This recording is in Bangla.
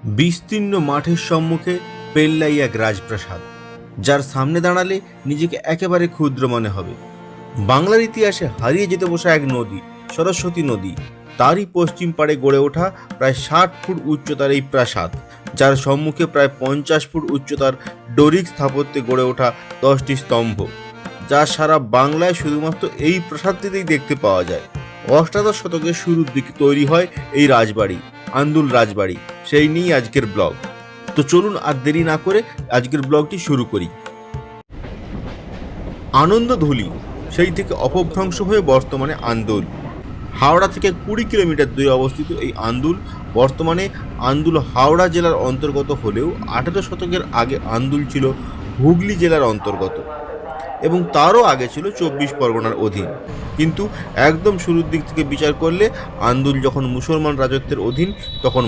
বিস্তীর্ণ মাঠের সম্মুখে পেল্লাই এক রাজপ্রাসাদ, যার সামনে দাঁড়ালে নিজেকে একেবারে ক্ষুদ্র মনে হবে। বাংলার ইতিহাসে হারিয়ে যেতে বসা এক নদী, সরস্বতী নদী, তারই পশ্চিম পাড়ে গড়ে ওঠা প্রায় 60 ফুট উচ্চতার এই প্রাসাদ, যার সম্মুখে প্রায় 50 ফুট উচ্চতার ডোরিক স্থাপত্যে গড়ে ওঠা 10টি স্তম্ভ, যা সারা বাংলায় শুধুমাত্র এই প্রাসাদটিতেই দেখতে পাওয়া যায়। অষ্টাদশ শতকের শুরুর দিকে তৈরি হয় এই রাজবাড়ি, আন্দুল রাজবাড়ি। সেই নিয়েই আজকের ব্লগ। তো চলুন আর দেরি না করে আজকের ব্লগটি শুরু করি। আনন্দধুলি সেই থেকে অপভ্রংশ হয়ে বর্তমানে আন্দুল। হাওড়া থেকে 20 কিলোমিটার দূরে অবস্থিত এই আন্দুল বর্তমানে আন্দুল হাওড়া জেলার অন্তর্গত হলেও 18 শতকের আগে আন্দুল ছিল হুগলি জেলার অন্তর্গত এবং তারও আগে ছিল 24 পরগনার অধীন। কিন্তু একদম শুরুর দিক থেকে বিচার করলে আন্দুল যখন মুসলমান রাজত্বের অধীন, তখন